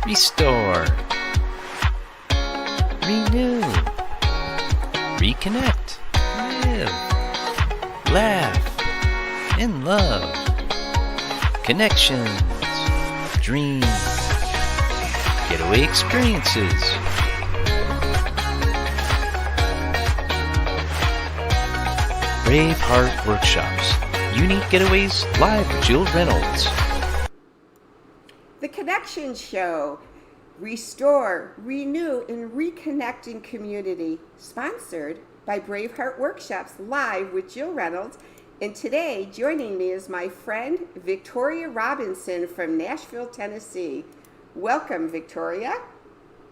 restore, renew, reconnect, live, laugh, and love, connections, dreams, getaway experiences. Brave Heart Workshops, unique getaways live with Jill Reynolds. The Connection Show, Restore, Renew, and Reconnecting Community, sponsored by Brave Heart Workshops live with Jill Reynolds. And today, joining me is my friend Victoria Robinson from Nashville, Tennessee. Welcome, Victoria.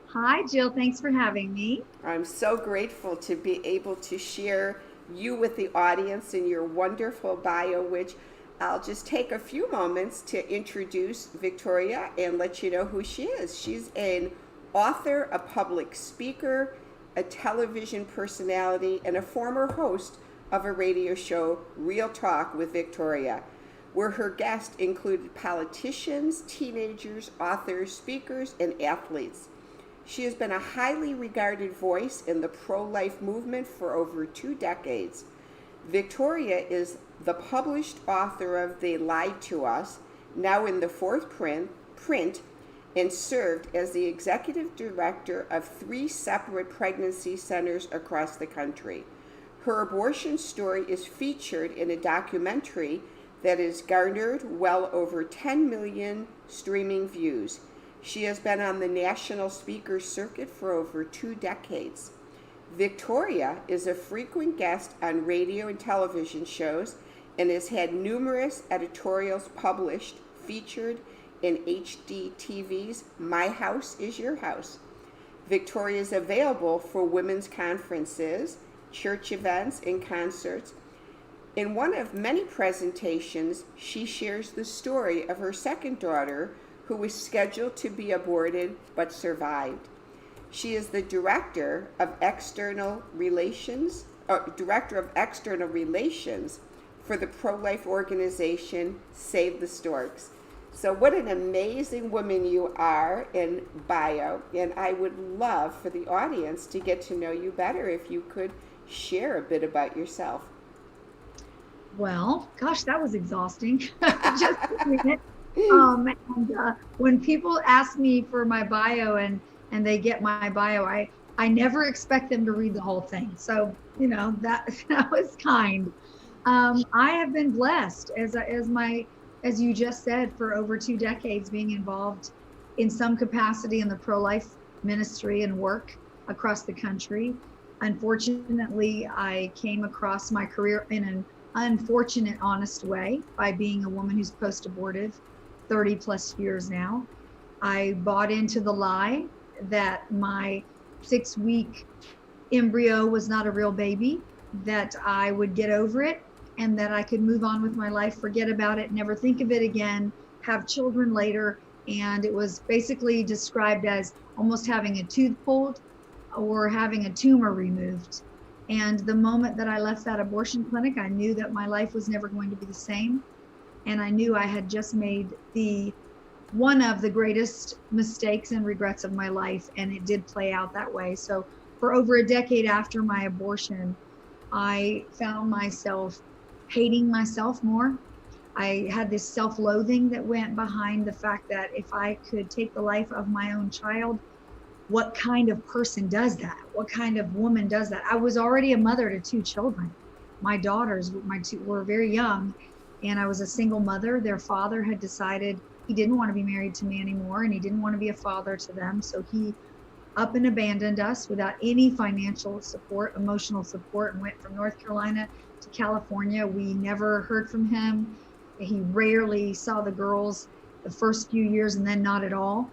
Hi, Jill. Thanks for having me. I'm so grateful to be able to share you with the audience and your wonderful bio, which I'll just take a few moments to introduce Victoria and let you know who she is. She's an author, a public speaker, a television personality, and a former host of a radio show, Real Talk with Victoria, where her guests included politicians, teenagers, authors, speakers, and athletes. She has been a highly regarded voice in the pro-life movement for over 2 decades. Victoria is the published author of They Lied to Us, now in the 4th print, and served as the executive director of 3 separate pregnancy centers across the country. Her abortion story is featured in a documentary that has garnered well over 10 million streaming views. She has been on the national speaker circuit for over 2 decades. Victoria is a frequent guest on radio and television shows and has had numerous editorials published, featured in HGTV's My House is Your House. Victoria is available for women's conferences, church events, and concerts. In one of many presentations, she shares the story of her second daughter, who was scheduled to be aborted but survived. She is the Director of External Relations for the pro-life organization Save the Storks. So what an amazing woman you are in bio, and I would love for the audience to get to know you better if you could share a bit about yourself. Well, gosh, that was exhausting. Just a minute. When people ask me for my bio and they get my bio, I never expect them to read the whole thing. So, that was kind. I have been blessed as you just said, for over 2 decades being involved in some capacity in the pro-life ministry and work across the country. Unfortunately, I came across my career in an unfortunate, honest way by being a woman who's post-abortive 30 plus years now. I bought into the lie that my 6-week embryo was not a real baby, that I would get over it, and that I could move on with my life, forget about it, never think of it again, have children later. And it was basically described as almost having a tooth pulled or having a tumor removed. And the moment that I left that abortion clinic, I knew that my life was never going to be the same. And I knew I had just made one of the greatest mistakes and regrets of my life, and it did play out that way. So for over a decade after my abortion, I found myself hating myself more. I had this self-loathing that went behind the fact that if I could take the life of my own child, what kind of person does that? What kind of woman does that? I was already a mother to 2 children. My daughters, were very young, and I was a single mother. Their father had decided he didn't want to be married to me anymore, and he didn't want to be a father to them. So he up and abandoned us without any financial support, emotional support, and went from North Carolina to California. We never heard from him. He rarely saw the girls the first few years, and then not at all.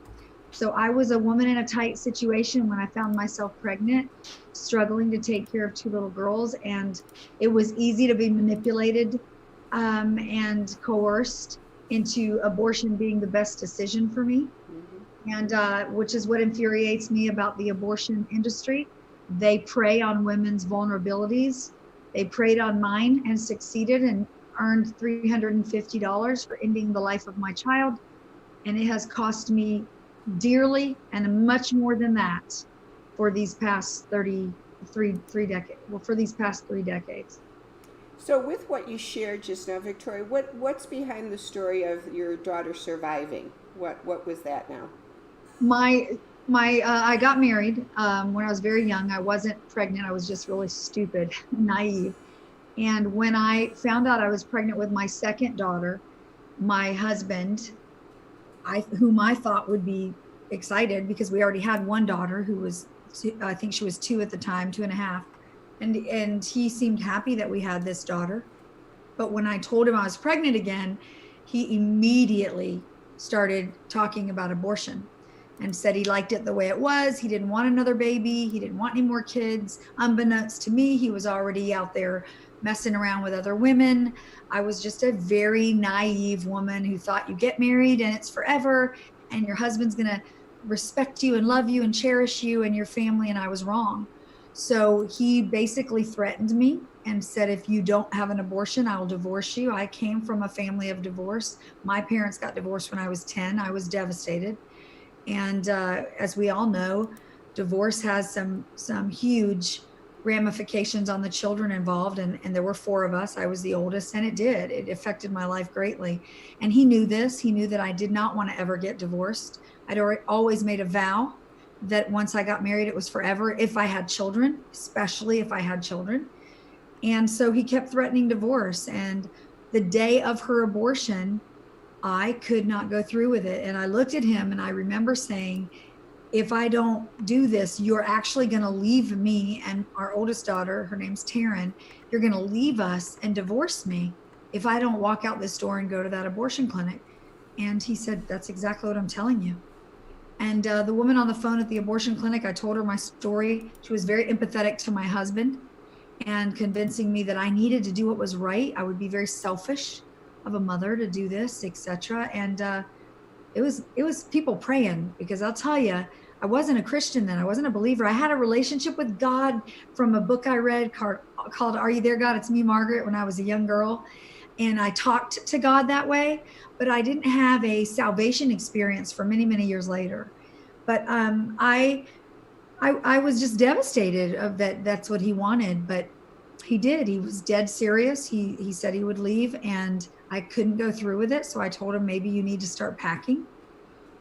So I was a woman in a tight situation when I found myself pregnant, struggling to take care of 2 little girls. And it was easy to be manipulated and coerced into abortion being the best decision for me. And which is what infuriates me about the abortion industry. They prey on women's vulnerabilities. They preyed on mine and succeeded and earned $350 for ending the life of my child. And it has cost me dearly and much more than that for these past 33 decades. Well, for these past 3 decades. So, with what you shared just now, Victoria, what's behind the story of your daughter surviving? What was that now? My I got married when I was very young. I wasn't pregnant. I was just really stupid, naive. And when I found out I was pregnant with my second daughter, my husband, whom I thought would be excited because we already had one daughter who was, I think she was 2 at the time, 2.5, and he seemed happy that we had this daughter. But when I told him I was pregnant again, he immediately started talking about abortion and said he liked it the way it was. He didn't want another baby. He didn't want any more kids. Unbeknownst to me, he was already out there messing around with other women. I was just a very naive woman who thought you get married and it's forever and your husband's going to respect you and love you and cherish you and your family. And I was wrong. So he basically threatened me and said, if you don't have an abortion, I will divorce you. I came from a family of divorce. My parents got divorced when I was 10. I was devastated. And as we all know, divorce has some huge ramifications on the children involved. And there were 4 of us. I was the oldest, and it affected my life greatly. And he knew this. He knew that I did not want to ever get divorced. I'd always made a vow that once I got married, it was forever if I had children, especially if I had children. And so he kept threatening divorce. And the day of her abortion, I could not go through with it. And I looked at him and I remember saying, if I don't do this, you're actually going to leave me and our oldest daughter, her name's Taryn, you're going to leave us and divorce me if I don't walk out this door and go to that abortion clinic. And he said, that's exactly what I'm telling you. And the woman on the phone at the abortion clinic, I told her my story. She was very empathetic to my husband and convincing me that I needed to do what was right. I would be very selfish of a mother to do this, etc. And it was people praying, because I'll tell you, I wasn't a Christian then. I wasn't a believer. I had a relationship with God from a book I read called Are You There, God? It's Me, Margaret, when I was a young girl. And I talked to God that way, but I didn't have a salvation experience for many, many years later. But I was just devastated of that. That's what he wanted, but he did. He was dead serious. He said he would leave, and I couldn't go through with it. So I told him, maybe you need to start packing.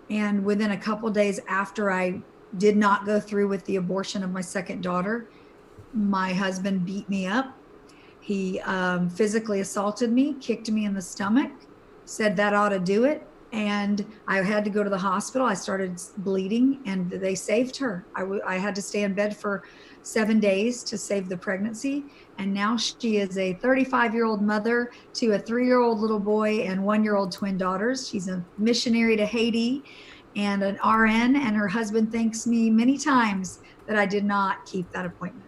And within a couple of days after I did not go through with the abortion of my second daughter, my husband beat me up. He physically assaulted me, kicked me in the stomach, said that ought to do it. And I had to go to the hospital. I started bleeding, and they saved her. I had to stay in bed for 7 days to save the pregnancy. And now she is a 35-year-old mother to a 3-year-old little boy and 1-year-old twin daughters. She's a missionary to Haiti and an RN, and her husband thanks me many times that I did not keep that appointment.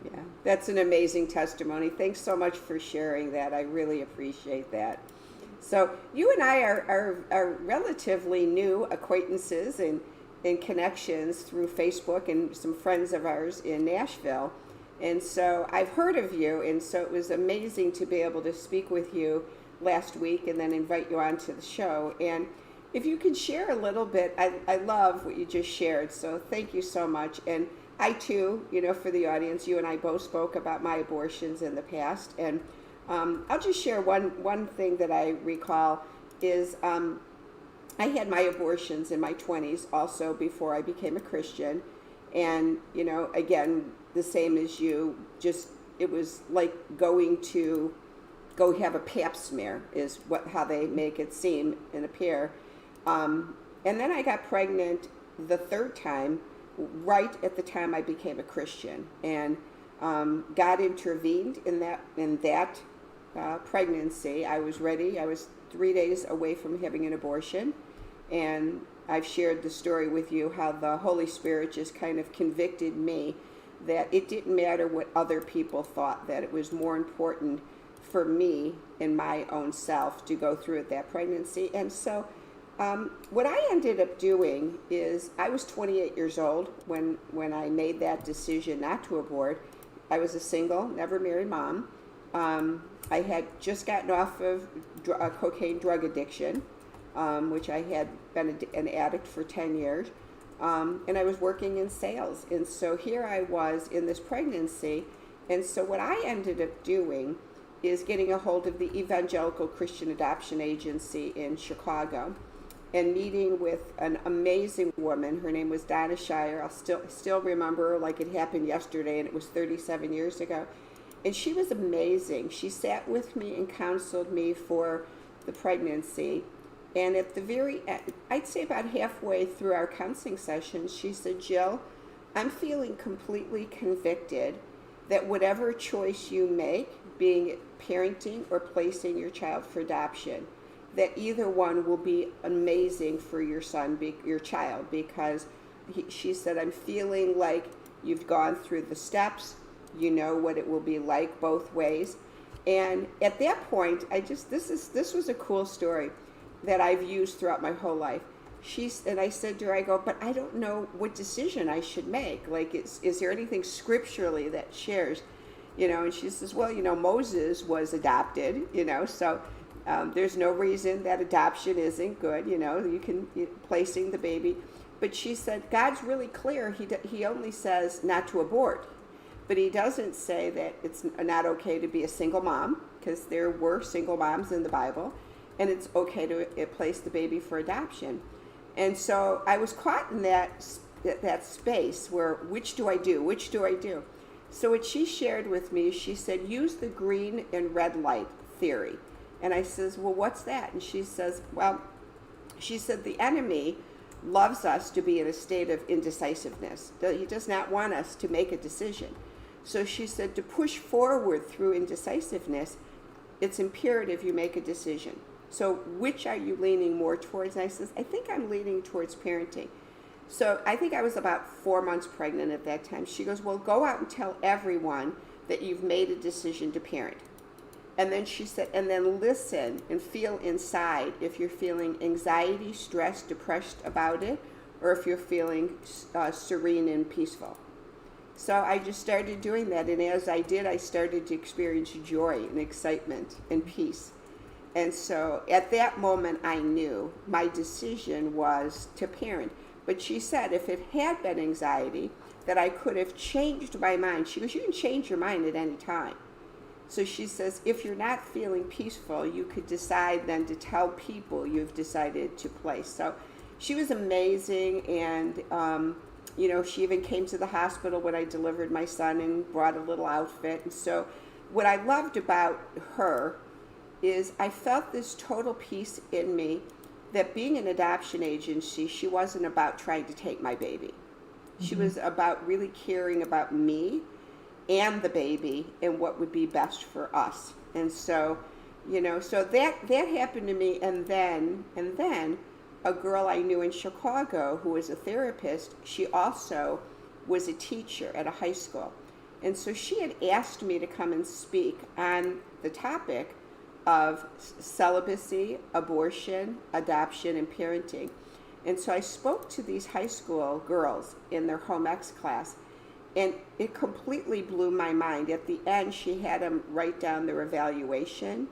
Yeah, that's an amazing testimony. Thanks so much for sharing that. I really appreciate that. So you and I are relatively new acquaintances and connections through Facebook and some friends of ours in Nashville. And so I've heard of you, and so it was amazing to be able to speak with you last week and then invite you onto the show. And if you could share a little bit, I love what you just shared, so thank you so much. And I too, for the audience, you and I both spoke about my abortions in the past, and I'll just share one thing that I recall is I had my abortions in my 20s also before I became a Christian. And, again, the same as you, just it was like going to go have a pap smear is how they make it seem and appear. And then I got pregnant the 3rd time, right at the time I became a Christian. And God intervened in that pregnancy. I was ready. I was 3 days away from having an abortion, and I've shared the story with you how the Holy Spirit just kind of convicted me that it didn't matter what other people thought, that it was more important for me and my own self to go through that pregnancy. And so what I ended up doing is, I was 28 years old when I made that decision not to abort. I was a single, never married mom. I had just gotten off of cocaine drug addiction. which I had been an addict for 10 years. And I was working in sales. And so here I was in this pregnancy. And so what I ended up doing is getting a hold of the Evangelical Christian Adoption Agency in Chicago and meeting with an amazing woman. Her name was Donna Shire. I'll still remember her like it happened yesterday, and it was 37 years ago. And she was amazing. She sat with me and counseled me for the pregnancy. And at the very end, I'd say about halfway through our counseling session, she said, Jill, I'm feeling completely convicted that whatever choice you make, being it parenting or placing your child for adoption, that either one will be amazing for your child, because she said, I'm feeling like you've gone through the steps, you know what it will be like both ways. And at that point, this was a cool story that I've used throughout my whole life. And I said to her, I go, but I don't know what decision I should make. Like, is there anything scripturally that shares, and she says, well, Moses was adopted, so there's no reason that adoption isn't good, placing the baby. But she said, God's really clear. He only says not to abort, but he doesn't say that it's not okay to be a single mom, because there were single moms in the Bible, and it's okay to place the baby for adoption. And so I was caught in that space where, which do I do? So what she shared with me, she said, use the green and red light theory. And I says, well, what's that? And she says, the enemy loves us to be in a state of indecisiveness. He does not want us to make a decision. So she said, to push forward through indecisiveness, it's imperative you make a decision. So which are you leaning more towards? And I says, I think I'm leaning towards parenting. So I think I was about 4 months pregnant at that time. She goes, well, go out and tell everyone that you've made a decision to parent. And then she said, and then listen and feel inside if you're feeling anxiety, stress, depressed about it, or if you're feeling serene and peaceful. So I just started doing that. And as I did, I started to experience joy and excitement and peace. And so at that moment, I knew my decision was to parent. But she said if it had been anxiety, that I could have changed my mind. She goes, you can change your mind at any time. So she says, if you're not feeling peaceful, you could decide then to tell people you've decided to place. So she was amazing. And, she even came to the hospital when I delivered my son and brought a little outfit. And so what I loved about her is I felt this total peace in me that being an adoption agency, she wasn't about trying to take my baby. Mm-hmm. She was about really caring about me and the baby and what would be best for us. And so, so that happened to me. And then a girl I knew in Chicago who was a therapist, she also was a teacher at a high school. And so she had asked me to come and speak on the topic of celibacy, abortion, adoption, and parenting. And so I spoke to these high school girls in their home ec class, and it completely blew my mind. At the end, she had them write down their evaluation.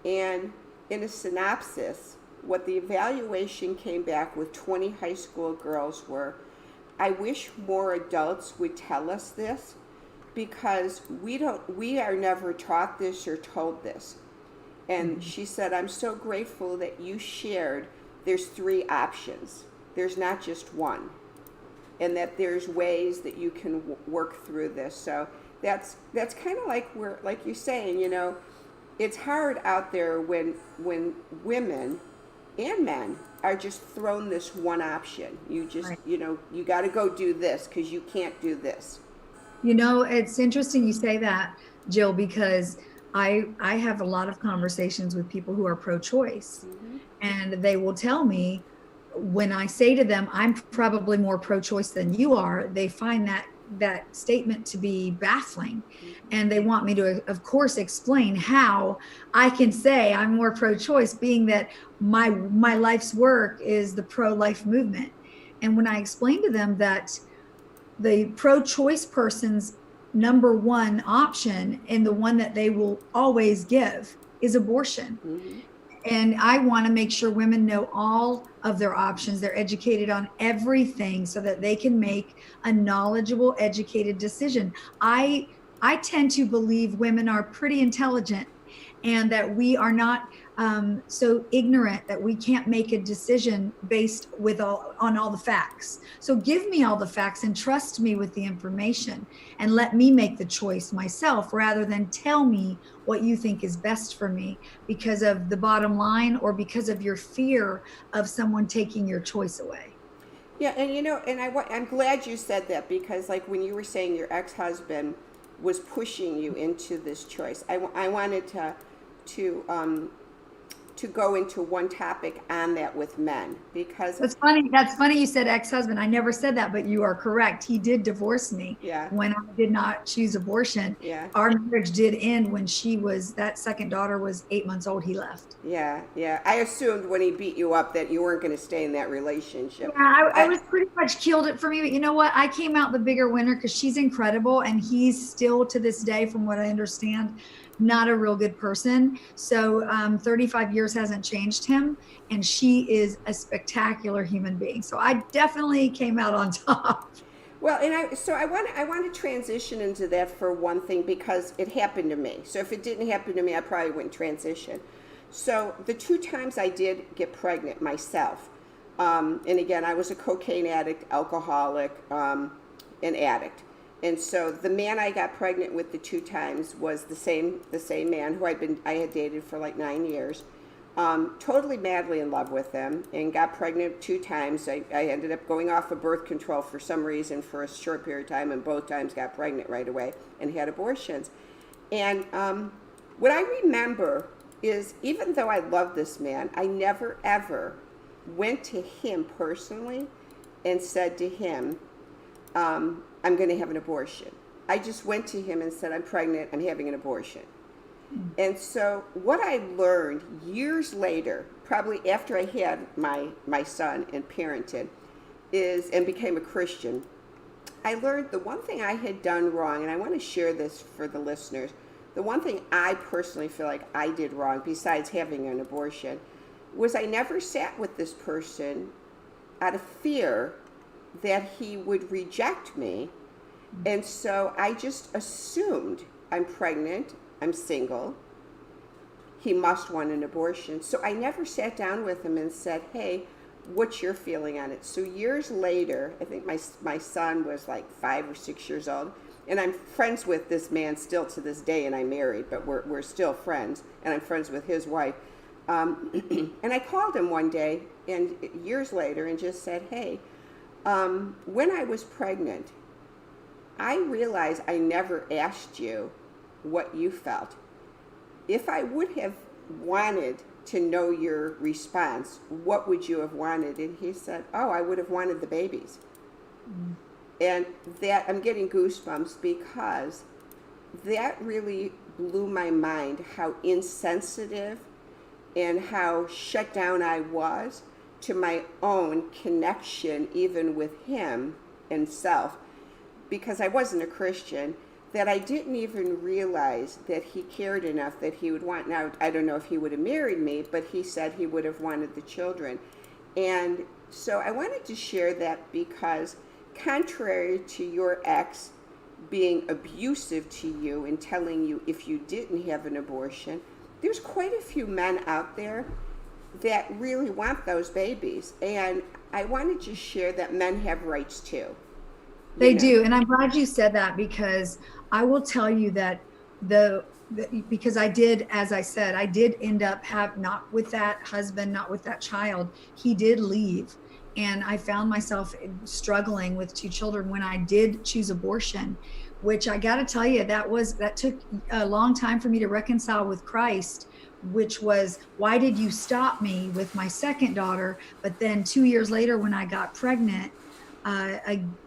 And in a synopsis, what the evaluation came back with 20 high school girls were, I wish more adults would tell us this, because we are never taught this or told this. And she said, I'm so grateful that you shared there's 3 options. There's not just one. And that there's ways that you can work through this. So that's kind of like you're saying, it's hard out there when women and men are just thrown this one option. You just, right. You got to go do this because you can't do this. It's interesting you say that, Jill, because I have a lot of conversations with people who are pro-choice, mm-hmm. and they will tell me when I say to them, I'm probably more pro-choice than you are, they find that statement to be baffling. Mm-hmm. And they want me to, of course, explain how I can say I'm more pro-choice, being that my life's work is the pro-life movement. And when I explain to them that the pro-choice person's number one option and the one that they will always give is abortion. Mm-hmm. And I want to make sure women know all of their options. They're educated on everything so that they can make a knowledgeable, educated decision. I tend to believe women are pretty intelligent and that we are not so ignorant that we can't make a decision based on all the facts. So give me all the facts and trust me with the information and let me make the choice myself rather than tell me what you think is best for me because of the bottom line or because of your fear of someone taking your choice away. Yeah, and I'm glad you said that, because like when you were saying your ex-husband was pushing you into this choice, I wanted to go into one topic on that with men, because That's funny. That's funny you said ex-husband. I never said that, but you are correct. He did divorce me when I did not choose abortion. Yeah. Our marriage did end when that second daughter was 8 months old. He left. Yeah. I assumed when he beat you up that you weren't going to stay in that relationship. Yeah, I was pretty much killed it for me. But you know what? I came out the bigger winner because she's incredible. And he's still to this day, from what I understand, not a real good person. So 35 years hasn't changed him. And she is a spectacular human being. So I definitely came out on top. Well, and I want to transition into that for one thing, because it happened to me. So if it didn't happen to me, I probably wouldn't transition. So the 2 times I did get pregnant myself, and again, I was a cocaine addict, alcoholic, an addict. And so the man I got pregnant with the 2 times was the same man who I had dated for like 9 years. Totally madly in love with him, and got pregnant 2 times. I ended up going off of birth control for some reason for a short period of time, and both times got pregnant right away and had abortions. And what I remember is, even though I loved this man, I never ever went to him personally and said to him, I'm going to have an abortion. I just went to him and said, I'm pregnant, I'm having an abortion. And so what I learned years later, probably after I had my son and parented, and became a Christian, I learned the one thing I had done wrong, and I want to share this for the listeners. The one thing I personally feel like I did wrong, besides having an abortion, was I never sat with this person out of fear that he would reject me. And so I just assumed, I'm pregnant, I'm single, he must want an abortion. So I never sat down with him and said, hey, what's your feeling on it? So years later, I think my son was like 5 or 6 years old, and I'm friends with this man still to this day, and I'm married, but we're still friends, and I'm friends with his wife. And I called him one day, and years later, and just said, hey, when I was pregnant, I realized I never asked you what you felt. If I would have wanted to know your response, what would you have wanted? And he said, oh, I would have wanted the babies. Mm. And that, I'm getting goosebumps, because that really blew my mind, how insensitive and how shut down I was to my own connection, even with him and self, because I wasn't a Christian, that I didn't even realize that he cared enough that he would want. Now, I don't know if he would have married me, but he said he would have wanted the children. And so I wanted to share that, because contrary to your ex being abusive to you and telling you if you didn't have an abortion, there's quite a few men out there that really want those babies. And I wanted to share that men have rights too. They do. And I'm glad you said that, because I will tell you that because I did, as I said, I did end up not with that husband, not with that child. He did leave. And I found myself struggling with 2 children when I did choose abortion, which I got to tell you, that took a long time for me to reconcile with Christ, which was, why did you stop me with my second daughter? But then 2 years later, when I got pregnant,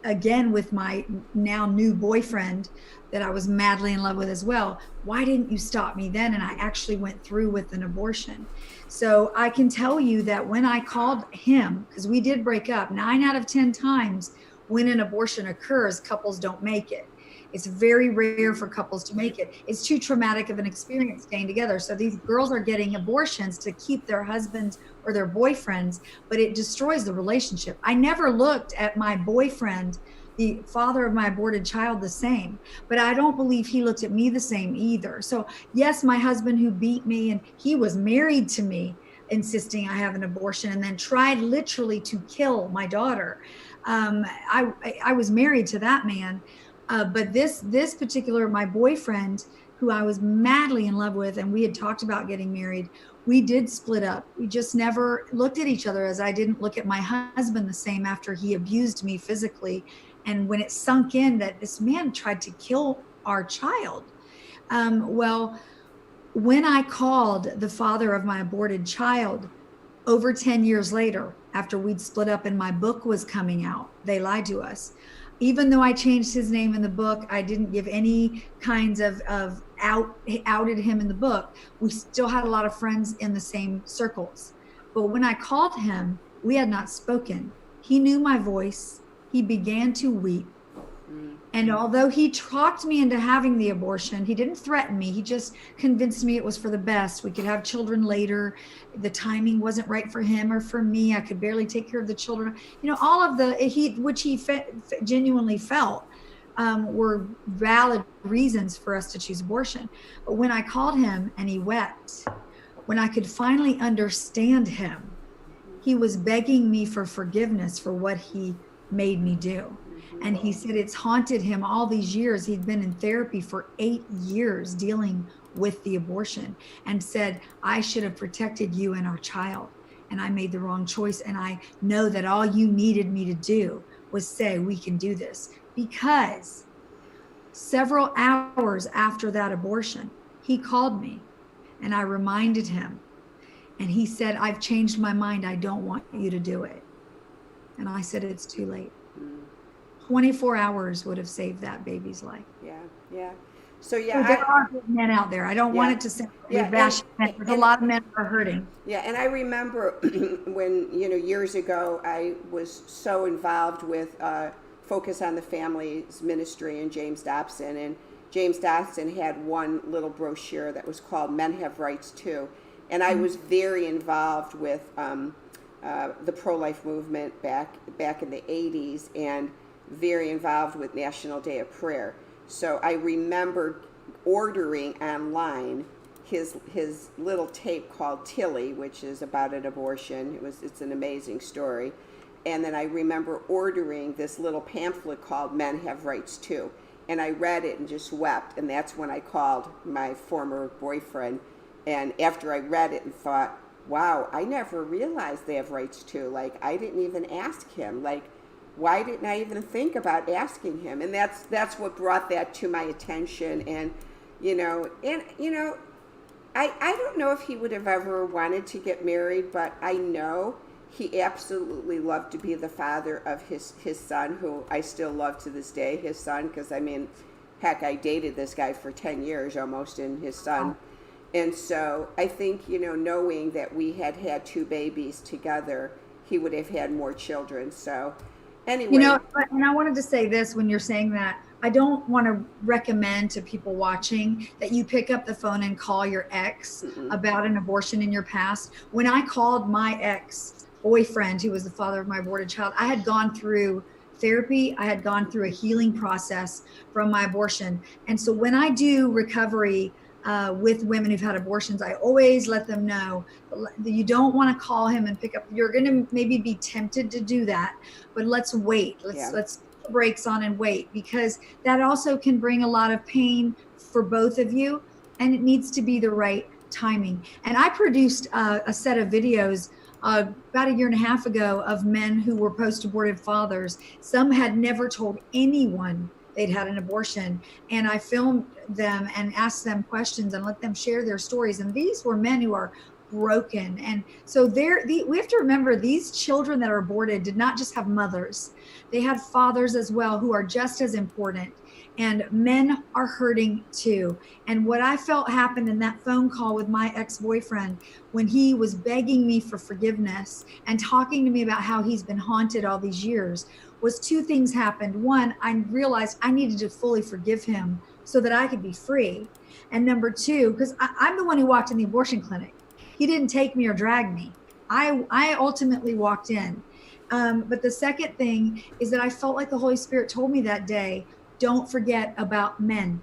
again with my now new boyfriend that I was madly in love with as well, why didn't you stop me then? And I actually went through with an abortion. So I can tell you that when I called him, because we did break up, 9 out of 10 times when an abortion occurs, couples don't make it. It's very rare for couples to make it. It's too traumatic of an experience staying together. So these girls are getting abortions to keep their husbands or their boyfriends, but it destroys the relationship. I never looked at my boyfriend, the father of my aborted child, the same, but I don't believe he looked at me the same either. So yes, my husband who beat me, and he was married to me, insisting I have an abortion, and then tried literally to kill my daughter. I was married to that man. But this particular, my boyfriend, who I was madly in love with, and we had talked about getting married, we did split up. We just never looked at each other, as I didn't look at my husband the same after he abused me physically. And when it sunk in that this man tried to kill our child, well, when I called the father of my aborted child over 10 years later, after we'd split up and my book was coming out, They Lied to Us. Even though I changed his name in the book, I didn't give any kinds of outed him in the book. We still had a lot of friends in the same circles. But when I called him, we had not spoken. He knew my voice. He began to weep. And although he talked me into having the abortion, he didn't threaten me. He just convinced me it was for the best. We could have children later. The timing wasn't right for him or for me. I could barely take care of the children. You know, all of which he genuinely felt were valid reasons for us to choose abortion. But when I called him and he wept, when I could finally understand him, he was begging me for forgiveness for what he made me do. And he said it's haunted him all these years. He'd been in therapy for 8 years dealing with the abortion, and said, I should have protected you and our child, and I made the wrong choice. And I know that all you needed me to do was say, we can do this. Because several hours after that abortion, he called me and I reminded him, and he said, I've changed my mind. I don't want you to do it. And I said, it's too late. 24 hours would have saved that baby's life. Yeah. So there are good men out there. I don't want it to sound like bashing men, because a lot of men are hurting. Yeah, and I remember when, years ago, I was so involved with Focus on the Family's ministry and James Dobson. And James Dobson had one little brochure that was called Men Have Rights Too. And I was very involved with the pro-life movement back in the 80s, and very involved with National Day of Prayer. So I remember ordering online his little tape called Tilly, which is about an abortion. It's an amazing story. And then I remember ordering this little pamphlet called Men Have Rights Too. And I read it and just wept. And that's when I called my former boyfriend. And after I read it and thought, wow, I never realized they have rights too. Like, I didn't even ask him. Like, why didn't I even think about asking him? And that's what brought that to my attention. And, I don't know if he would have ever wanted to get married, but I know he absolutely loved to be the father of his son, who I still love to this day, his son, because, heck, I dated this guy for 10 years almost, and his son. And so I think, knowing that we had 2 babies together, he would have had more children. So anyway. And I wanted to say this when you're saying that. I don't want to recommend to people watching that you pick up the phone and call your ex about an abortion in your past. When I called my ex-boyfriend, who was the father of my aborted child, I had gone through therapy. I had gone through a healing process from my abortion. And so when I do recovery with women who've had abortions, I always let them know that you don't want to call him and pick up. You're going to maybe be tempted to do that, but let's wait. Let's put the brakes on and wait, because that also can bring a lot of pain for both of you, and it needs to be the right timing. And I produced a set of videos about 1.5 years ago of men who were post-abortive fathers. Some had never told anyone they'd had an abortion, and I filmed them and asked them questions and let them share their stories. And these were men who are broken. And so we have to remember, these children that are aborted did not just have mothers. They had fathers as well, who are just as important. And men are hurting too. And what I felt happened in that phone call with my ex-boyfriend, when he was begging me for forgiveness and talking to me about how he's been haunted all these years, was two things happened. One, I realized I needed to fully forgive him so that I could be free. And number two, because I'm the one who walked in the abortion clinic. He didn't take me or drag me. I ultimately walked in. But the second thing is that I felt like the Holy Spirit told me that day, don't forget about men.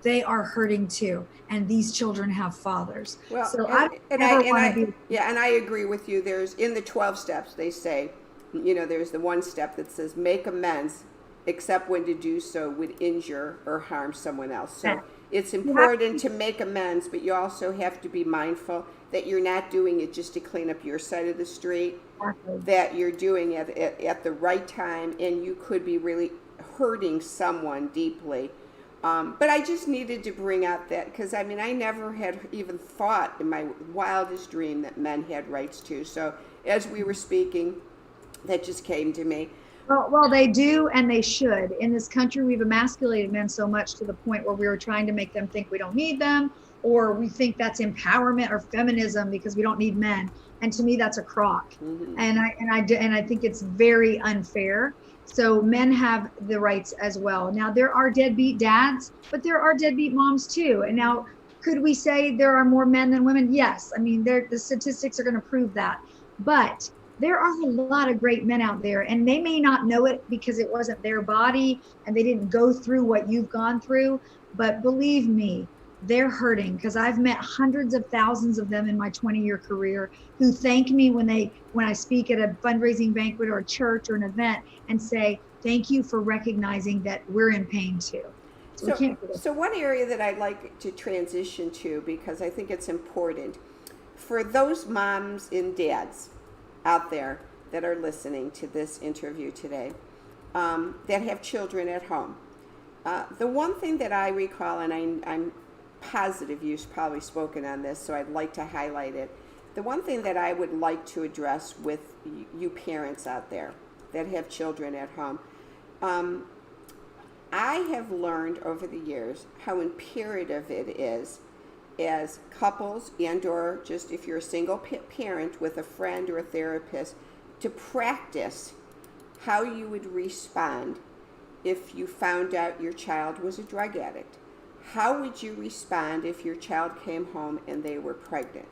They are hurting too. And these children have fathers. Well, So I don't ever want to be. yeah, and I agree with you. There's in the 12 steps, they say, there's the one step that says make amends, except when to do so would injure or harm someone else. So it's important to make amends, but you also have to be mindful that you're not doing it just to clean up your side of the street, that you're doing it at the right time, and you could be really hurting someone deeply. But I just needed to bring out that, because I never had even thought in my wildest dream that men had rights too. So as we were speaking, that just came to me. Well, they do, and they should. In this country, we've emasculated men so much to the point where we were trying to make them think we don't need them, or we think that's empowerment or feminism because we don't need men. And to me, that's a crock. Mm-hmm. And I think it's very unfair. So men have the rights as well. Now, there are deadbeat dads, but there are deadbeat moms too. And now, could we say there are more men than women? Yes. The statistics are going to prove that. But there are a lot of great men out there, and they may not know it because it wasn't their body and they didn't go through what you've gone through. But believe me, they're hurting, because I've met hundreds of thousands of them in my 20-year career who thank me when I speak at a fundraising banquet or a church or an event and say, thank you for recognizing that we're in pain too. So one area that I'd like to transition to, because I think it's important for those moms and dads out there that are listening to this interview today, that have children at home. The one thing that I recall, and I'm positive you've probably spoken on this, so I'd like to highlight it. The one thing that I would like to address with you parents out there that have children at home, I have learned over the years how imperative it is, as couples and or just if you're a single parent with a friend or a therapist, to practice how you would respond if you found out your child was a drug addict. How would you respond if your child came home and they were pregnant?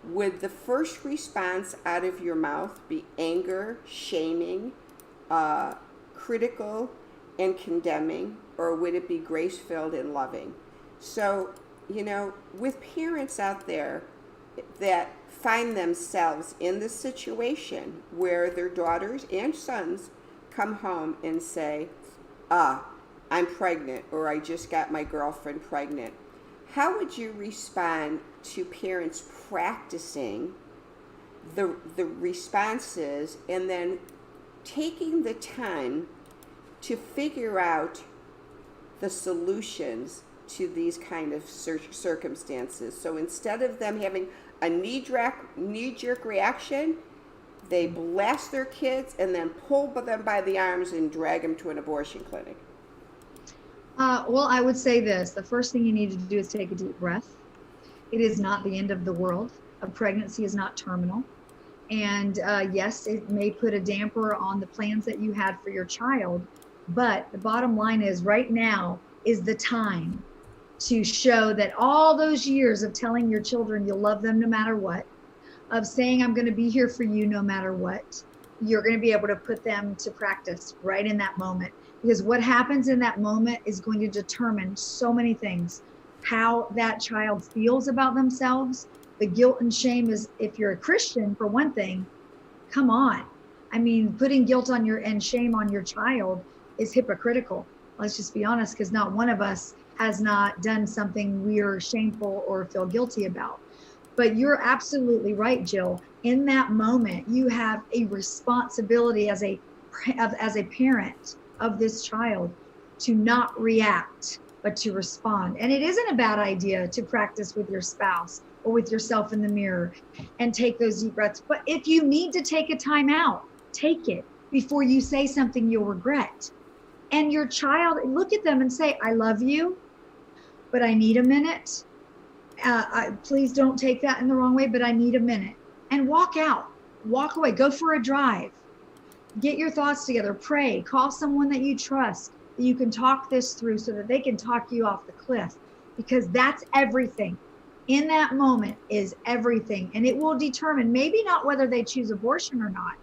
Would the first response out of your mouth be anger, shaming, critical, and condemning, or would it be grace-filled and loving? So, with parents out there that find themselves in the situation where their daughters and sons come home and say, I'm pregnant, or I just got my girlfriend pregnant. How would you respond to parents practicing the responses and then taking the time to figure out the solutions to these kind of circumstances? So instead of them having a knee-jerk reaction, they blast their kids and then pull them by the arms and drag them to an abortion clinic. Well, I would say this. The first thing you need to do is take a deep breath. It is not the end of the world. A pregnancy is not terminal. And yes, it may put a damper on the plans that you had for your child. But the bottom line is, right now is the time to show that all those years of telling your children you'll love them no matter what, of saying I'm going to be here for you no matter what, you're going to be able to put them to practice right in that moment. Because what happens in that moment is going to determine so many things. How that child feels about themselves. The guilt and shame is, if you're a Christian, for one thing, come on. Putting guilt on and shame on your child is hypocritical. Let's just be honest, because not one of us has not done something we're shameful or feel guilty about. But you're absolutely right, Jill. In that moment, you have a responsibility as a parent of this child to not react, but to respond. And it isn't a bad idea to practice with your spouse or with yourself in the mirror and take those deep breaths. But if you need to take a time out, take it before you say something you'll regret. And your child, look at them and say, I love you, but I need a minute. Please don't take that in the wrong way, but I need a minute. And walk out, walk away, go for a drive, get your thoughts together, pray, call someone that you trust, that you can talk this through so that they can talk you off the cliff, because that's everything. In that moment is everything. And it will determine, maybe not whether they choose abortion or not,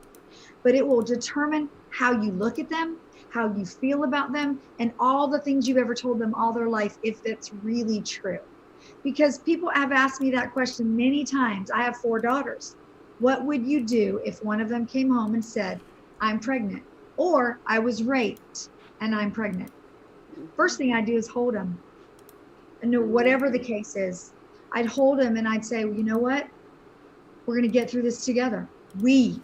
but it will determine how you look at them, how you feel about them, and all the things you've ever told them all their life, if that's really true. Because people have asked me that question many times. I have 4 daughters. What would you do if one of them came home and said, I'm pregnant, or I was raped and I'm pregnant? First thing I do is hold them. And whatever the case is, I'd hold them and I'd say, well, you know what? We're going to get through this together. We've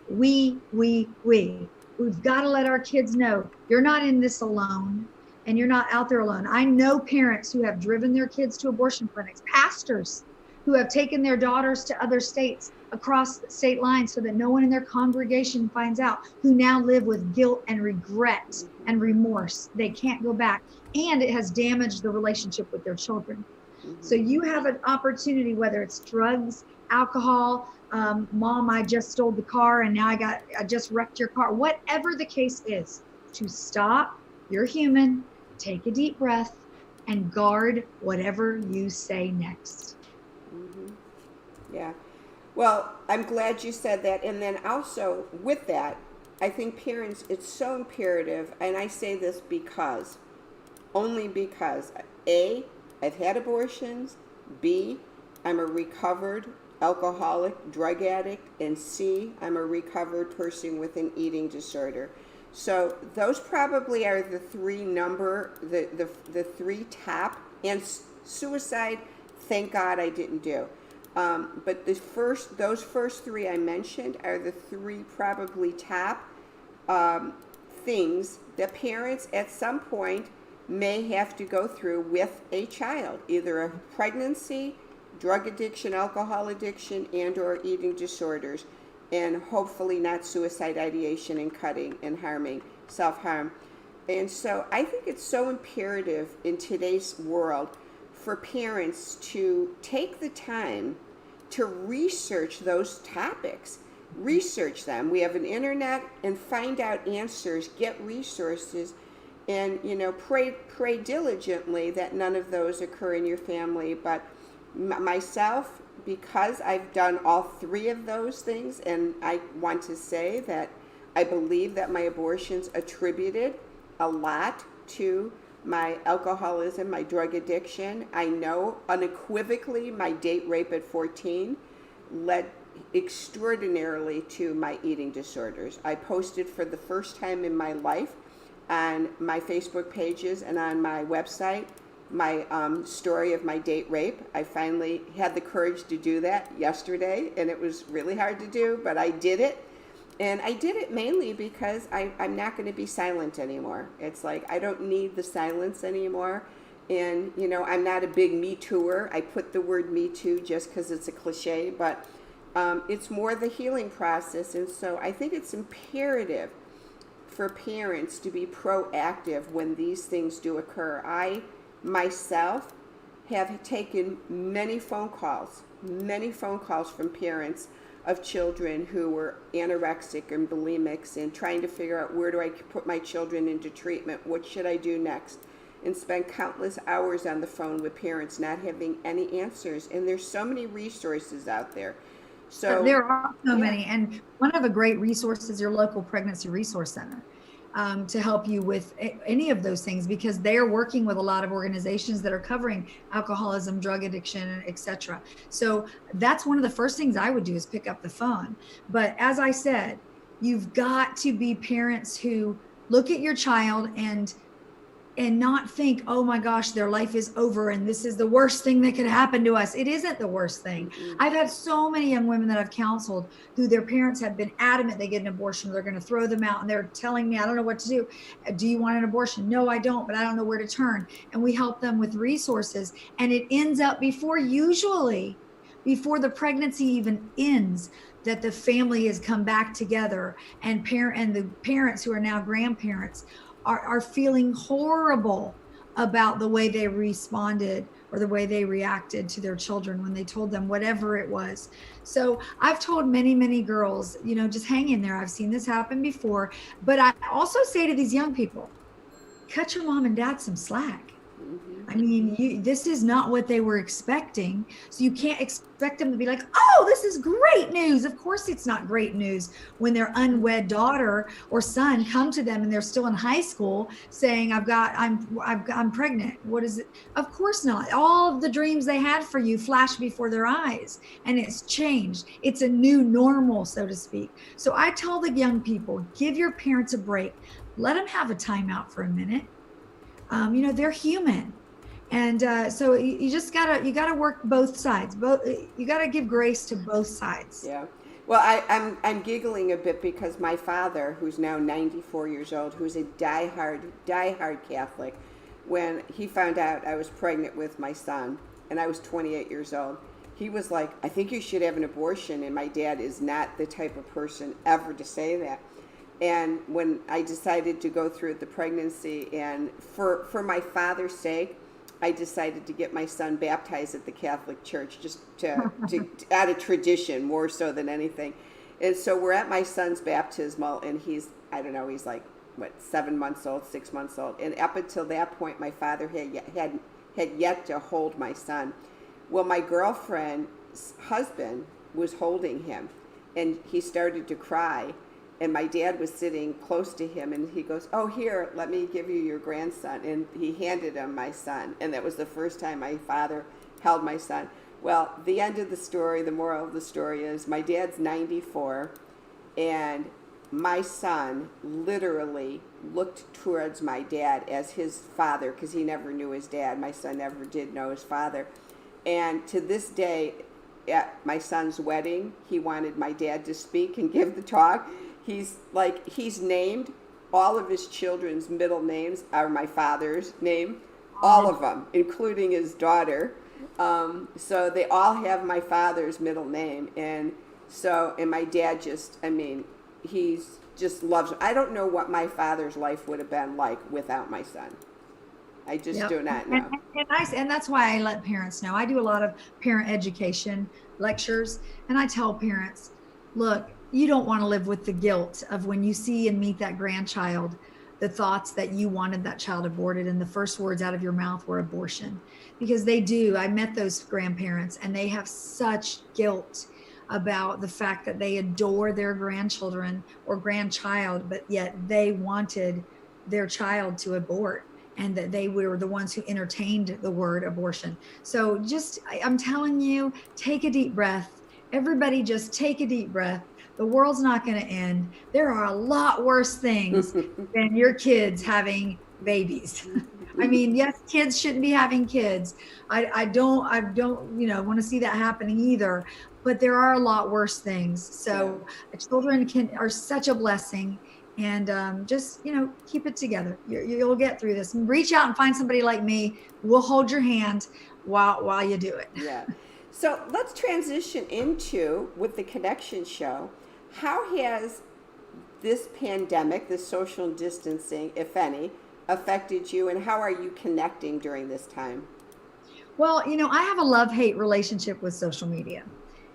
got to let our kids know you're not in this alone, and you're not out there alone. I know parents who have driven their kids to abortion clinics, pastors who have taken their daughters to other states across state lines so that no one in their congregation finds out, who now live with guilt and regret and remorse. They can't go back, and it has damaged the relationship with their children. So you have an opportunity, whether it's drugs, alcohol, mom, I just stole the car and now I just wrecked your car, whatever the case is, to stop. You're human. Take a deep breath and guard whatever you say next. Yeah. Well, I'm glad you said that. And then also with that, I think parents, it's so imperative, and I say this only because, A, I've had abortions, B, I'm a recovered alcoholic, drug addict, and C, I'm a recovered person with an eating disorder. So those probably are the the 3 top, and suicide, thank God I didn't do. But those first 3 I mentioned are the 3 probably top things that parents at some point may have to go through with a child, either a pregnancy, drug addiction, alcohol addiction, and or eating disorders, and hopefully not suicide ideation and cutting and harming, self-harm. And so I think it's so imperative in today's world for parents to take the time to research those topics, research them. We have an internet, and find out answers, get resources, and pray diligently that none of those occur in your family. But myself, because I've done all 3 of those things, and I want to say that I believe that my abortions attributed a lot to my alcoholism, my drug addiction. I know unequivocally my date rape at 14 led extraordinarily to my eating disorders. I posted for the first time in my life on my Facebook pages and on my website my story of my date rape. I finally had the courage to do that yesterday, and it was really hard to do, but I did it. And I did it mainly because I'm not going to be silent anymore. It's like, I don't need the silence anymore. And, I'm not a big Me Tooer. I put the word Me Too just because it's a cliche, but it's more the healing process. And so I think it's imperative for parents to be proactive when these things do occur. I myself have taken many phone calls from parents of children who were anorexic and bulimics, and trying to figure out, where do I put my children into treatment? What should I do next? And spend countless hours on the phone with parents not having any answers. And there's so many resources out there. So there are so many. And one of the great resources is your local pregnancy resource center. To help you with any of those things, because they are working with a lot of organizations that are covering alcoholism, drug addiction, etc. So that's one of the first things I would do, is pick up the phone. But as I said, you've got to be parents who look at your child and not think, oh my gosh, their life is over and this is the worst thing that could happen to us. It isn't the worst thing. Mm-hmm. I've had so many young women that I've counseled who their parents have been adamant they get an abortion. They're going to throw them out, and they're telling me, I don't know what to do. Do you want an abortion? No, I don't, but I don't know where to turn. And we help them with resources. And it ends up before the pregnancy even ends, that the family has come back together, and the parents who are now grandparents are feeling horrible about the way they responded or the way they reacted to their children when they told them whatever it was. So I've told many girls, just hang in there. I've seen this happen before. But I also say to these young people, cut your mom and dad some slack. I mean, this is not what they were expecting. So you can't expect them to be like, oh, this is great news. Of course, it's not great news when their unwed daughter or son come to them and they're still in high school saying, I'm pregnant. What is it? Of course not. All of the dreams they had for you flash before their eyes, and it's changed. It's a new normal, so to speak. So I tell the young people, give your parents a break. Let them have a timeout for a minute. They're human. And so you just gotta work both sides. You gotta give grace to both sides. Yeah. Well, I'm giggling a bit because my father, who's now 94 years old, who's a diehard Catholic, when he found out I was pregnant with my son and I was 28 years old, he was like, I think you should have an abortion. And my dad is not the type of person ever to say that. And when I decided to go through the pregnancy, and for my father's sake, I decided to get my son baptized at the Catholic Church, just to out of tradition more so than anything. And so we're at my son's baptismal, and he's like, 7 months old, 6 months old. And up until that point, my father had yet to hold my son. Well, my girlfriend's husband was holding him, and he started to cry. And my dad was sitting close to him, and he goes, oh, here, let me give you your grandson. And he handed him my son. And that was the first time my father held my son. Well, the end of the story, the moral of the story is my dad's 94, and my son literally looked towards my dad as his father, because he never knew his dad. My son never did know his father. And to this day, at my son's wedding, he wanted my dad to speak and give the talk. He's named all of his children's middle names are my father's name, all of them, including his daughter. So they all have my father's middle name. And my dad he's just loves him. I don't know what my father's life would have been like without my son. I just do not know. And that's why I let parents know. I do a lot of parent education lectures, and I tell parents, look, you don't want to live with the guilt of when you see and meet that grandchild, the thoughts that you wanted that child aborted and the first words out of your mouth were abortion. Because they do. I met those grandparents, and they have such guilt about the fact that they adore their grandchildren or grandchild, but yet they wanted their child to abort, and that they were the ones who entertained the word abortion. So I'm telling you, take a deep breath. Everybody just take a deep breath. The world's not going to end. There are a lot worse things than your kids having babies. I mean, yes, kids shouldn't be having kids. I don't, want to see that happening either. But there are a lot worse things. So children are such a blessing. And just keep it together. You'll get through this. Reach out and find somebody like me. We'll hold your hand while you do it. Yeah. So let's transition into, with the Connection Show, how has this pandemic, this social distancing, if any, affected you, and how are you connecting during this time? Well, I have a love-hate relationship with social media.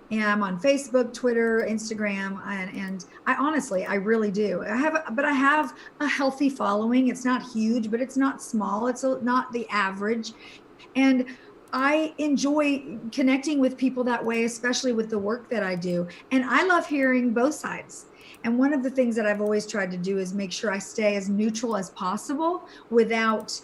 And I'm on Facebook, Twitter, Instagram, and I really do. I have a healthy following. It's not huge, but it's not small. It's not the average. And I enjoy connecting with people that way, especially with the work that I do. And I love hearing both sides. And one of the things that I've always tried to do is make sure I stay as neutral as possible without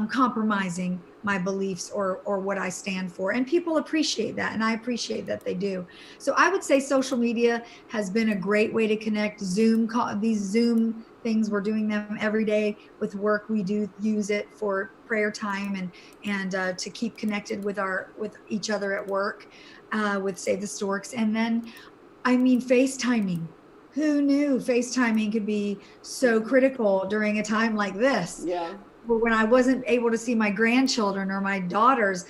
compromising my beliefs or what I stand for. And people appreciate that. And I appreciate that they do. So I would say social media has been a great way to connect. These Zoom things, we're doing them every day with work. We do use it for prayer time and to keep connected with each other at work, with Save the Storks. And then, FaceTiming. Who knew FaceTiming could be so critical during a time like this? Yeah. But when I wasn't able to see my grandchildren or my daughters,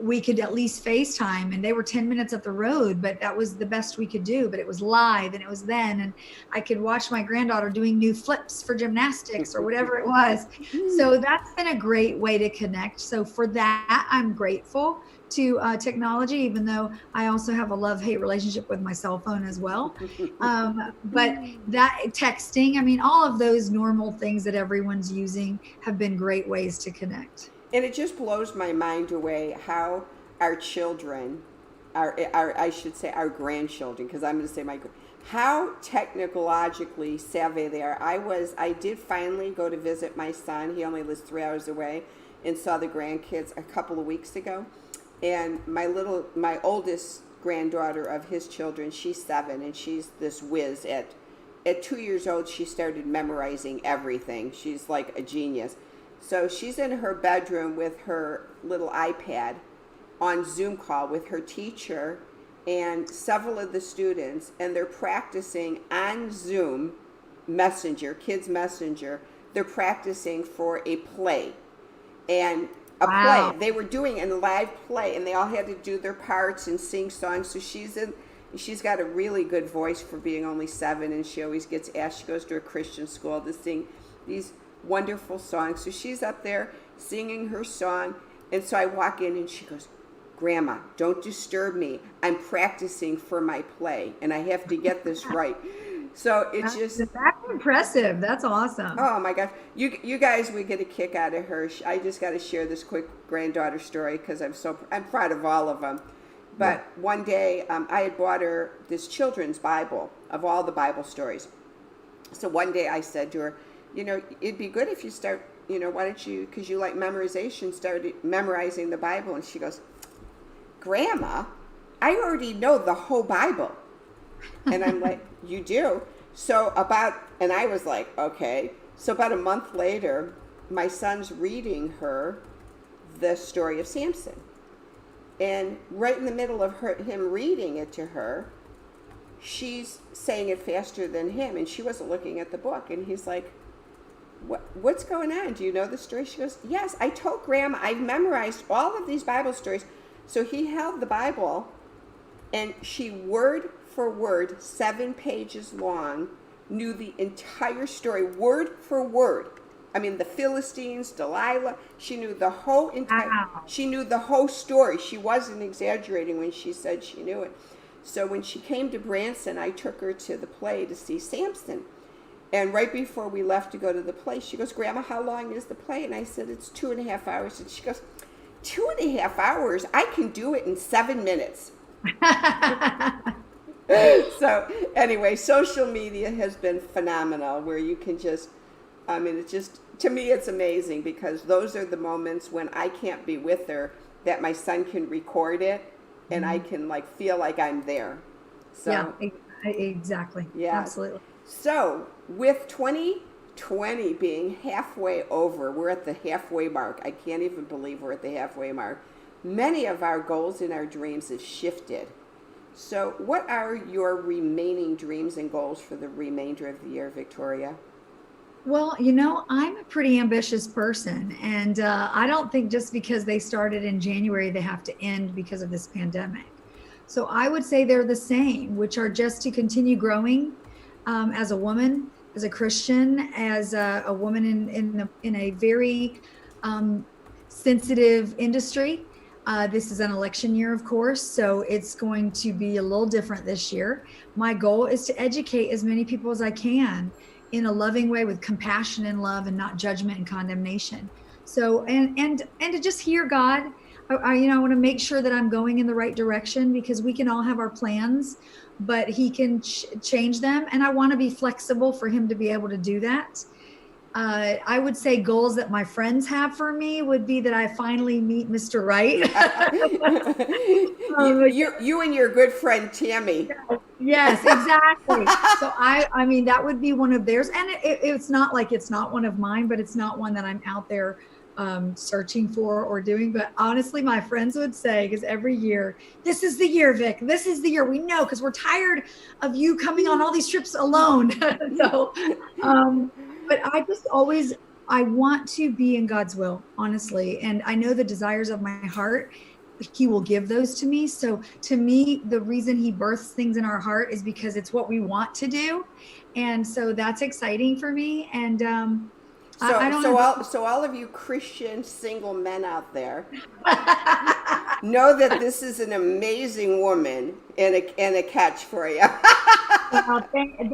we could at least FaceTime, and they were 10 minutes up the road, but that was the best we could do. But it was live and it was then, and I could watch my granddaughter doing new flips for gymnastics or whatever it was. So that's been a great way to connect. So for that, I'm grateful to technology, even though I also have a love-hate relationship with my cell phone as well. But that texting, I mean, all of those normal things that everyone's using have been great ways to connect. And it just blows my mind away how our children, I should say our grandchildren, because I'm going to say how technologically savvy they are. I did finally go to visit my son. He only lives 3 hours away, and saw the grandkids a couple of weeks ago. And my oldest granddaughter of his children, she's 7, and she's this whiz. At 2 years old, she started memorizing everything. She's like a genius. So she's in her bedroom with her little iPad on Zoom call with her teacher and several of the students, and they're practicing on Zoom Messenger, Kids Messenger. They're practicing for a play. And a play. They were doing a live play, and they all had to do their parts and sing songs. So she's got a really good voice for being only 7, and she always gets asked. She goes to a Christian school to sing these wonderful songs. So she's up there singing her song, and so I walk in and she goes, "Grandma, don't disturb me. I'm practicing for my play, and I have to get this right." So it's just, that's impressive. That's awesome. Oh my gosh, you guys would get a kick out of her. I just got to share this quick granddaughter story because I'm proud of all of them. But one day I had bought her this children's Bible of all the Bible stories. So one day I said to her, it'd be good if you start, why don't you, because you like memorization, start memorizing the Bible. And she goes, "Grandma, I already know the whole Bible." And I'm like, "You do?" And I was like, okay. So about a month later, my son's reading her the story of Samson. And right in the middle of him reading it to her, she's saying it faster than him, and she wasn't looking at the book. And he's like, what's going on? Do you know the story? She goes, "Yes, I told Grandma I've memorized all of these Bible stories." So he held the Bible, and she word for word, 7 pages long, knew the entire story, word for word. I mean, the Philistines, Delilah, she knew the whole she knew the whole story. She wasn't exaggerating when she said she knew it. So when she came to Branson, I took her to the play to see Samson. And right before we left to go to the play, she goes, "Grandma, how long is the play?" And I said, "It's 2.5 hours. And she goes, 2.5 hours? I can do it in 7 minutes. So anyway, social media has been phenomenal, where you can just, to me, it's amazing, because those are the moments when I can't be with her, that my son can record it, and I can feel like I'm there. So, yeah, exactly. Yeah, absolutely. So with 2020 being halfway over, we're at the halfway mark. I can't even believe we're at the halfway mark. Many of our goals and our dreams have shifted. So what are your remaining dreams and goals for the remainder of the year, Victoria? Well, I'm a pretty ambitious person, and I don't think just because they started in January, they have to end because of this pandemic. So I would say they're the same, which are just to continue growing as a woman, as a Christian, as a woman in a very sensitive industry. This is an election year, of course, so it's going to be a little different this year. My goal is to educate as many people as I can in a loving way, with compassion and love, and not judgment and condemnation. So, and to just hear God. I want to make sure that I'm going in the right direction, because we can all have our plans, but He can change them. And I want to be flexible for Him to be able to do that. I would say goals that my friends have for me would be that I finally meet Mr. Right. you and your good friend Tammy. Yes, exactly. So I mean, that would be one of theirs. And it's not like it's not one of mine, but it's not one that I'm out there searching for or doing. But honestly, my friends would say, because every year, "This is the year, Vic. This is the year. We know, because we're tired of you coming on all these trips alone." So, but I just I want to be in God's will, honestly. And I know the desires of my heart. he will give those to me. So to me, the reason he births things in our heart is because it's what we want to do. And so that's exciting for me. And I don't know. So all of you Christian single men out there, know that this is an amazing woman and a catch for you. Well,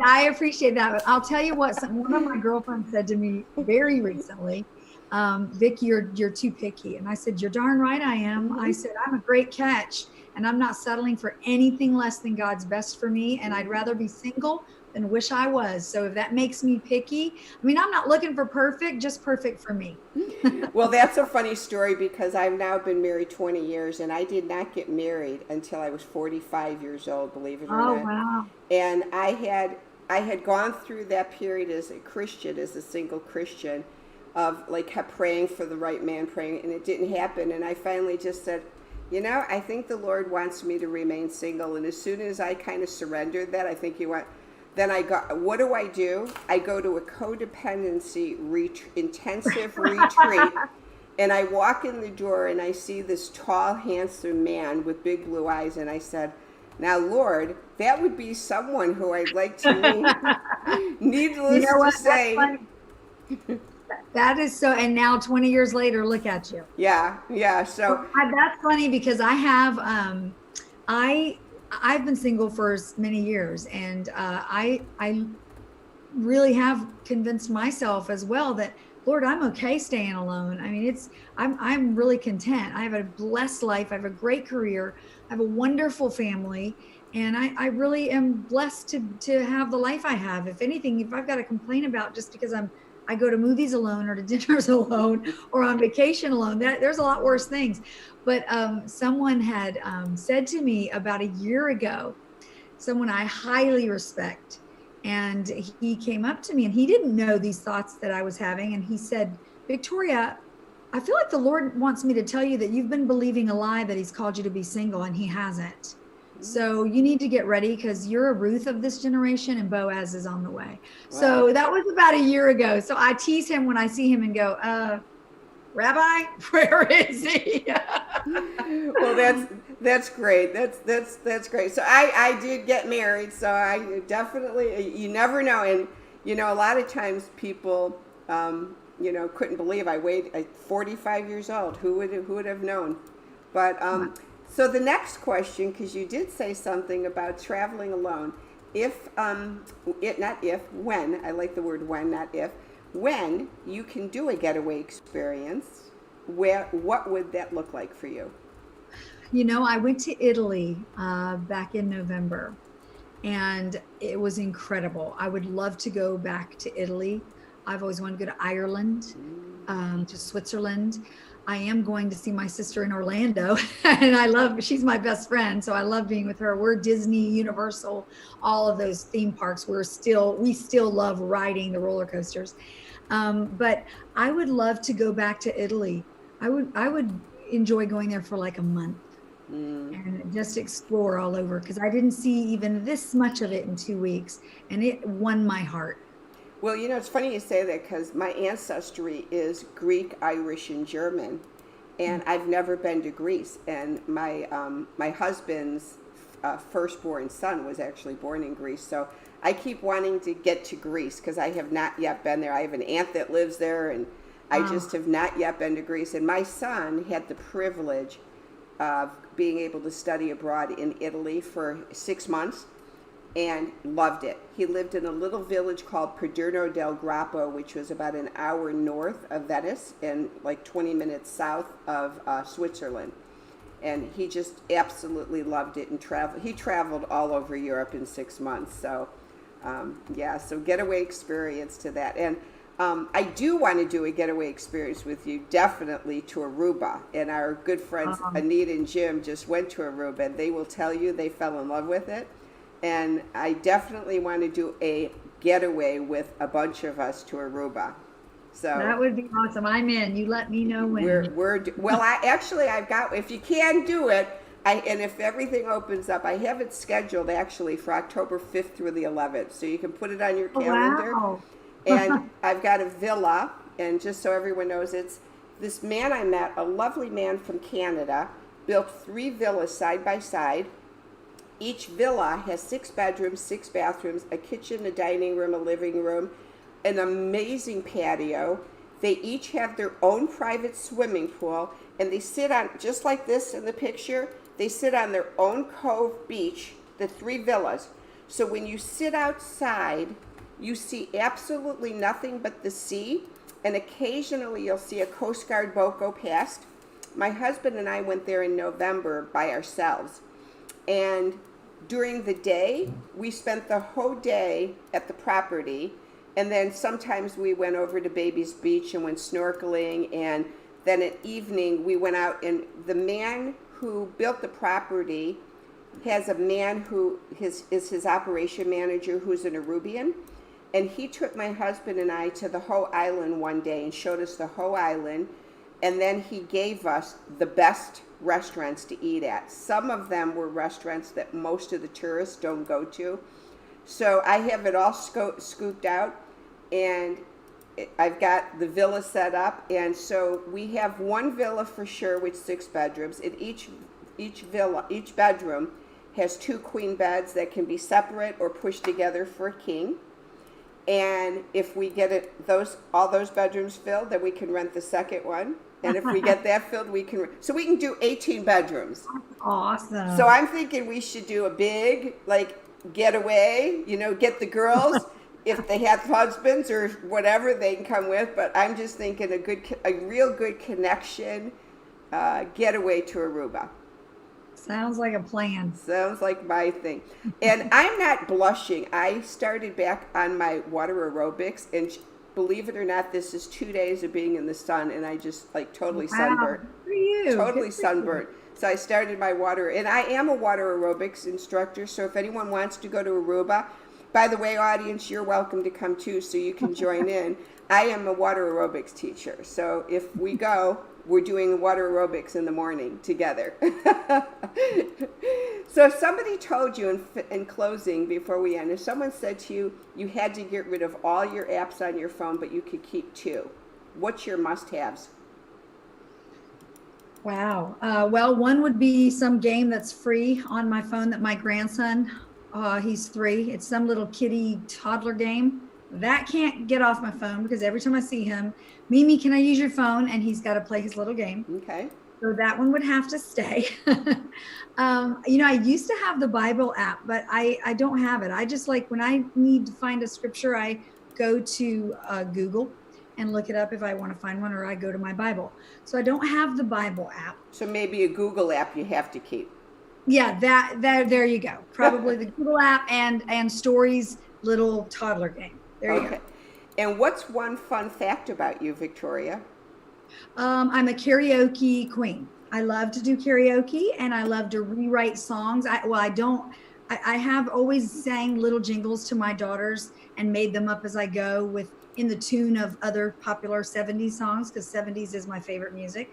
I appreciate that. But I'll tell you what, one of my girlfriends said to me very recently, Vic, you're too picky. And I said, you're darn right I am. I said, I'm a great catch and I'm not settling for anything less than God's best for me. And I'd rather be single than wish I was. So if that makes me picky, I mean, I'm not looking for perfect, just perfect for me. Well, that's a funny story because I've now been married 20 years and I did not get married until I was 45 years old, believe it or not. Oh, wow. And I had gone through that period as a Christian, as a single Christian, of like kept praying for the right man, praying, and it didn't happen. And I finally just said, I think the Lord wants me to remain single. And as soon as I kind of surrendered that, I think he went, then what do? I go to a codependency intensive retreat, and I walk in the door and I see this tall, handsome man with big blue eyes, and I said, now, Lord, that would be someone who I'd like to meet. Needless to say. That is so, and now 20 years later, look at you. Yeah. So that's funny because I have, I've been single for many years, and I really have convinced myself as well that, Lord, I'm okay staying alone. I mean, I'm really content. I have a blessed life. I have a great career. I have a wonderful family, and I really am blessed to have the life I have. If anything, if I've got to complain about just because I go to movies alone or to dinners alone or on vacation alone, there's a lot worse things. But someone had said to me about a year ago, someone I highly respect, and he came up to me and he didn't know these thoughts that I was having. And he said, Victoria, I feel like the Lord wants me to tell you that you've been believing a lie that he's called you to be single, and he hasn't. So you need to get ready because you're a Ruth of this generation and Boaz is on the way. Wow. So that was about a year ago. So I tease him when I see him and go, Rabbi, where is he? Well, that's great. That's great. So I did get married. So I definitely, you never know. And, a lot of times people, couldn't believe I weighed 45 years old. Who would have known? But, so the next question, because you did say something about traveling alone. When, I like the word when, not if, when you can do a getaway experience, what would that look like for you? I went to Italy back in November, and it was incredible. I would love to go back to Italy. I've always wanted to go to Ireland, to Switzerland. I am going to see my sister in Orlando, and she's my best friend, so I love being with her. We're Disney, Universal, all of those theme parks. We still love riding the roller coasters. But I would love to go back to Italy. I would enjoy going there for like a month and just explore all over, because I didn't see even this much of it in 2 weeks, and it won my heart. Well, it's funny you say that because my ancestry is Greek, Irish, and German, and I've never been to Greece. And my husband's firstborn son was actually born in Greece, so I keep wanting to get to Greece because I have not yet been there. I have an aunt that lives there, and I just have not yet been to Greece. And my son had the privilege of being able to study abroad in Italy for 6 months. And loved it. He lived in a little village called Perderno del Grappa, which was about an hour north of Venice and like 20 minutes south of Switzerland. And he just absolutely loved it and traveled. He traveled all over Europe in 6 months. So, so getaway experience to that. And I do want to do a getaway experience with you, definitely to Aruba. And our good friends Anita and Jim just went to Aruba, and they will tell you they fell in love with it. And I definitely want to do a getaway with a bunch of us to Aruba. So that would be awesome. I'm in. You let me know when. I've got, if you can do it, and if everything opens up, I have it scheduled actually for October 5th through the 11th. So you can put it on your calendar. Wow. And I've got a villa, and just so everyone knows, it's this man I met, a lovely man from Canada. built 3 villas side by side. Each villa has 6 bedrooms, 6 bathrooms, a kitchen, a dining room, a living room, an amazing patio. They each have their own private swimming pool, and they sit on, just like this in the picture, they sit on their own cove beach, the 3 villas. So when you sit outside, you see absolutely nothing but the sea, and occasionally you'll see a Coast Guard boat go past. My husband and I went there in November by ourselves, and during the day, we spent the whole day at the property, and then sometimes we went over to Baby's Beach and went snorkeling, and then at evening we went out, and the man who built the property has a man who is his operation manager who's an Arubian, and he took my husband and I to the whole island one day and showed us the whole island, and then he gave us the best restaurants to eat at. Some of them were restaurants that most of the tourists don't go to. So I have it all scooped out, and I've got the villa set up, and so we have one villa for sure with 6 bedrooms. In each bedroom has 2 queen beds that can be separate or pushed together for a king. And if we get all those bedrooms filled, then we can rent the second one. And if we get that filled, we can do 18 bedrooms. Awesome. So I'm thinking we should do a big, getaway, get the girls. If they have husbands or whatever, they can come with. But I'm just thinking a real good connection getaway to Aruba. Sounds like a plan. Sounds like my thing. And I'm not blushing. I started back on my water aerobics, and believe it or not, this is 2 days of being in the sun, and I just totally sunburned. Good for you. Totally sunburned. So I started my water, and I am a water aerobics instructor, so if anyone wants to go to Aruba, by the way, audience, you're welcome to come too, so you can join in. I am a water aerobics teacher, so if we go, we're doing water aerobics in the morning together. So if somebody told you in closing, before we end, if someone said to you, you had to get rid of all your apps on your phone, but you could keep 2, what's your must-haves? Wow. Well, one would be some game that's free on my phone that my grandson, he's 3. It's some little kitty toddler game. That can't get off my phone because every time I see him, Mimi, can I use your phone? And he's got to play his little game. Okay. So that one would have to stay. I used to have the Bible app, but I don't have it. I just when I need to find a scripture, I go to Google and look it up if I want to find one, or I go to my Bible. So I don't have the Bible app. So maybe a Google app you have to keep. Yeah, there you go. Probably the Google app and Stories little toddler game. There you go. And what's one fun fact about you, Victoria? I'm a karaoke queen. I love to do karaoke, and I love to rewrite songs. I have always sang little jingles to my daughters and made them up as I go in the tune of other popular 70s songs, because 70s is my favorite music.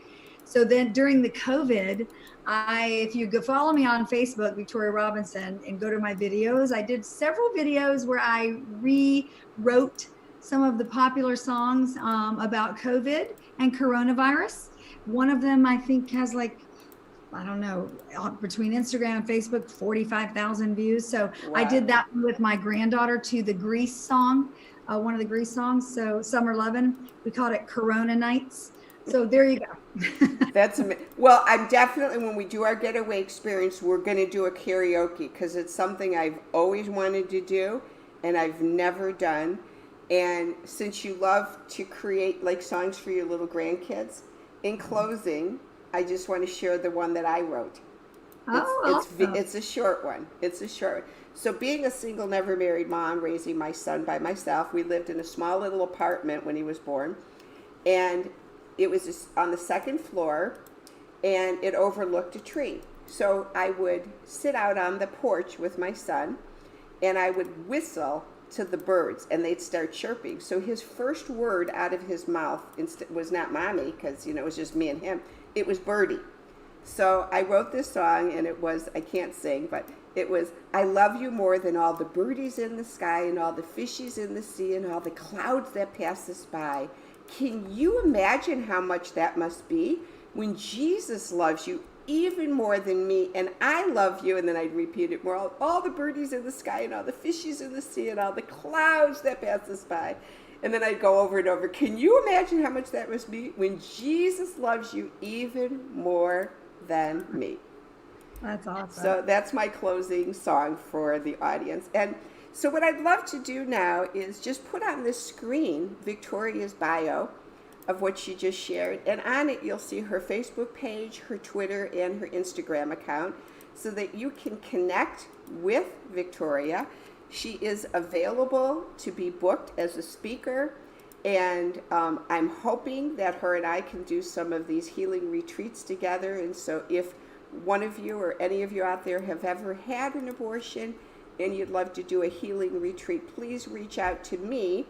So then during the COVID, if you go follow me on Facebook, Victoria Robinson, and go to my videos, I did several videos where I rewrote some of the popular songs about COVID and coronavirus. One of them, I think, has between Instagram and Facebook, 45,000 views. So wow. I did that with my granddaughter to the Grease song, one of the Grease songs. So Summer Lovin', we called it Corona Nights. So there you go. That's amazing. Well, I'm definitely, when we do our getaway experience, we're going to do a karaoke, because it's something I've always wanted to do and I've never done. And since you love to create songs for your little grandkids, in closing, I just want to share the one that I wrote. Awesome. It's a short one. So being a single, never married mom, raising my son by myself, we lived in a small little apartment when he was born. And it was just on the 2nd floor, and it overlooked a tree. So I would sit out on the porch with my son, and I would whistle to the birds, and they'd start chirping. So his first word out of his mouth was not mommy, because it was just me and him. It was birdie. So I wrote this song, and it was, I can't sing, but it was, I love you more than all the birdies in the sky, and all the fishies in the sea, and all the clouds that pass us by. Can you imagine how much that must be? When Jesus loves you, even more than me, and I love you. And then I'd repeat it more. All the birdies in the sky and all the fishies in the sea and all the clouds that pass us by. And then I'd go over and over. Can you imagine how much that must be when Jesus loves you even more than me? That's awesome. So that's my closing song for the audience. And so what I'd love to do now is just put on this screen Victoria's bio of what she just shared. And on it, you'll see her Facebook page, her Twitter, and her Instagram account so that you can connect with Victoria. She is available to be booked as a speaker. And I'm hoping that her and I can do some of these healing retreats together. And so if one of you or any of you out there have ever had an abortion and you'd love to do a healing retreat, please reach out to me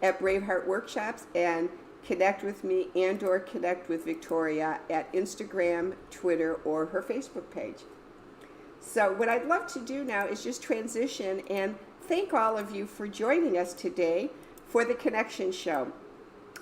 at Braveheart Workshops and connect with me and or connect with Victoria at Instagram, Twitter, or her Facebook page. So what I'd love to do now is just transition and thank all of you for joining us today for the Connection Show.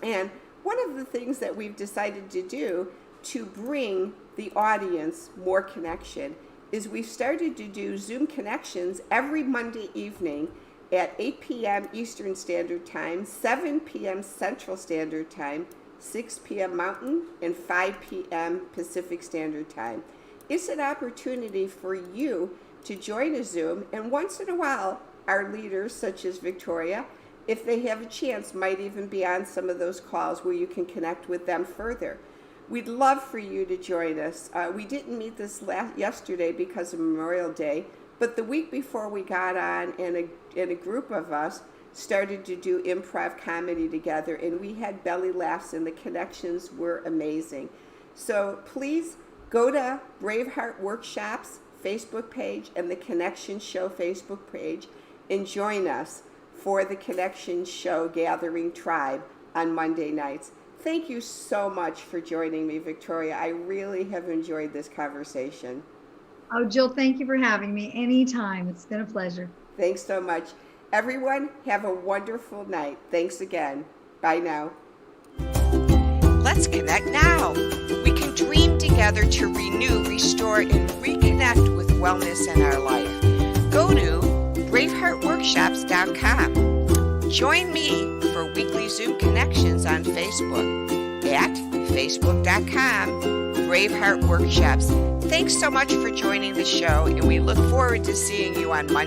And one of the things that we've decided to do to bring the audience more connection is we've started to do Zoom connections every Monday evening at 8 p.m. Eastern Standard Time, 7 p.m. Central Standard Time, 6 p.m. Mountain, and 5 p.m. Pacific Standard Time. It's an opportunity for you to join a Zoom, and once in a while, our leaders, such as Victoria, if they have a chance, might even be on some of those calls where you can connect with them further. We'd love for you to join us. We didn't meet this yesterday because of Memorial Day, but the week before we got on and a group of us started to do improv comedy together, and we had belly laughs and the connections were amazing. So please go to Braveheart Workshops Facebook page and the Connection Show Facebook page and join us for the Connection Show Gathering Tribe on Monday nights. Thank you so much for joining me, Victoria. I really have enjoyed this conversation. Oh, Jill, thank you for having me anytime. It's been a pleasure. Thanks so much. Everyone, have a wonderful night. Thanks again. Bye now. Let's connect now. We can dream together to renew, restore, and reconnect with wellness in our life. Go to braveheartworkshops.com. Join me for weekly Zoom connections on Facebook at facebook.com Braveheart Workshops. Thanks so much for joining the show, and we look forward to seeing you on Monday.